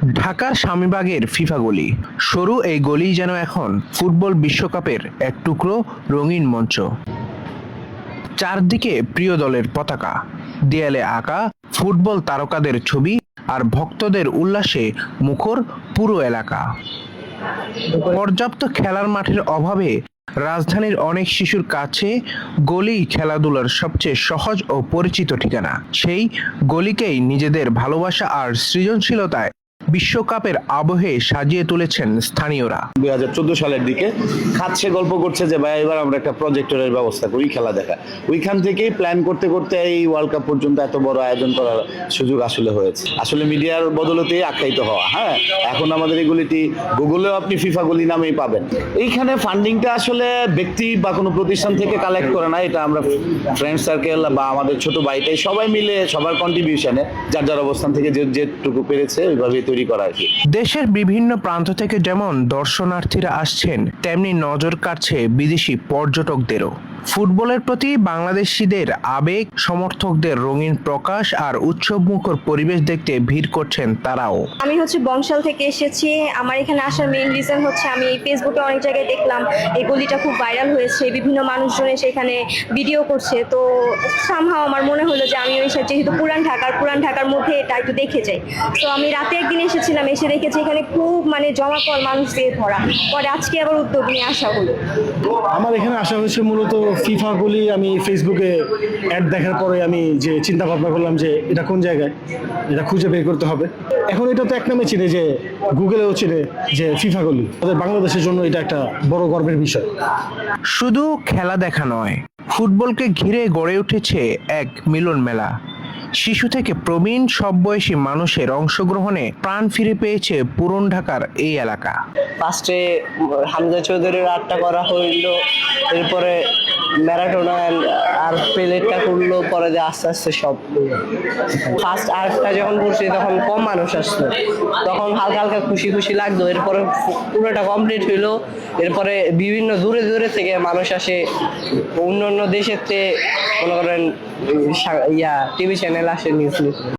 ঢাকার স্বামীবাগের ফিফা গলি। সরু এই গলি যেন এখন ফুটবল বিশ্বকাপের এক টুকরো রঙিন মঞ্চ। চারদিকে প্রিয় দলের পতাকা, দেয়ালে আঁকা ফুটবল তারকাদের ছবি, আর ভক্তদের উল্লাসে মুখর পুরো এলাকা। পর্যাপ্ত খেলার মাঠের অভাবে রাজধানীর অনেক শিশুর কাছে গলি খেলাধুলার সবচেয়ে সহজ ও পরিচিত ঠিকানা। সেই গলিকেই নিজেদের ভালোবাসা আর সৃজনশীলতায় বিশ্বকাপের আবহে সাজিয়ে তুলেছেন স্থানীয়রা। 2014 সালের দিকে খাচ্ছে গল্প করছে যে ভাই এবার আমরা একটা প্রজেক্টরের ব্যবস্থা করি খেলা দেখা। ওইখান থেকেই প্ল্যান করতে করতে এই ওয়ার্ল্ড কাপ পর্যন্ত এত বড় আয়োজন করার সুযোগ আসলে হয়েছে। আসলে মিডিয়ার বদলতে আখ্যায়িত হওয়া। হ্যাঁ, এখন আমাদের এগুলিটি গুগলেও আপনি ফিফা গলি নামেই পাবেন। এইখানে ফান্ডিংটা আসলে ব্যক্তি বা কোনো প্রতিষ্ঠান থেকে কালেক্ট করে না, এটা আমরা ফ্রেন্ড সার্কেল বা আমাদের ছোট ভাইটাই সবাই মিলে সবার কন্ট্রিবিউশনে যার যার অবস্থান থেকে যেটুকু পেরেছে ওইভাবে তৈরি করা আর কি। দেশের বিভিন্ন প্রান্ত থেকে যেমন দর্শনার্থীরা আসছেন, তেমনি নজর কাটছে বিদেশি পর্যটকদেরও। ফুটবলের প্রতি বাংলাদেশিদের আবেগ, সমর্থকদের রঙিন প্রকাশ আর উৎসবমুখর পরিবেশ দেখতে ভিড় করছেন তারাও। আমি বংশাল থেকে এসেছি। আমার এখানে আসার মেইন রিজন হচ্ছে আমি ফেসবুকে অনেক জায়গায় দেখলাম এই গলিটা খুব ভাইরাল হয়েছে, বিভিন্ন মানুষজন এসে এখানে ভিডিও করছে। তো সামহাও আমার মনে হলো যে আমি ওই যেহেতু পুরান ঢাকার মধ্যে এটা একটু দেখে যাই। তো আমি রাতে একদিন এসেছিলাম, এসে দেখেছি এখানে খুব জমাকল মানুষ দিয়ে ভরা। পরে আজকে আবার উদ্যোগ নিয়ে আসা হলো। আমার এখানে আসা হয়েছে মূলত ফিফা গলি। আমি ফেসবুকে অ্যাড দেখার পরে আমি যে চিন্তা ভাবনা করলাম যে এটা কোন জায়গায়, এটা খুঁজে বের করতে হবে। এখন এটা তো এক নামে চিনে, যে গুগলেও চিনে যে ফিফা গলি। আমাদের বাংলাদেশের জন্য এটা একটা বড় গর্বের বিষয়। শুধু খেলা দেখা নয়, ফুটবলকে ঘিরে গড়ে উঠেছে এক মিলন মেলা। শিশু থেকে প্রবীণ সব বয়সী মানুষের অংশগ্রহণে প্রাণ ফিরে পেয়েছে পুরন ঢাকার এই এলাকা। ফার্স্টে হামজা চৌধুরীর আর্টটা করা হইলো, এরপরে ম্যারাডোনা আর পেলেটটা করলো, পরে যে আস্তে আস্তে সব। ফার্স্ট আর্টটা যখন করছি তখন কম মানুষ আসলো, তখন হালকা হালকা খুশি খুশি লাগতো। এরপরে পুরোটা কমপ্লিট হইলো, এরপরে বিভিন্ন দূরে দূরে থেকে মানুষ আসে, অন্য অন্য দেশের থেকে মনে করেন টিভি চ্যানেল আসে, নিউজ।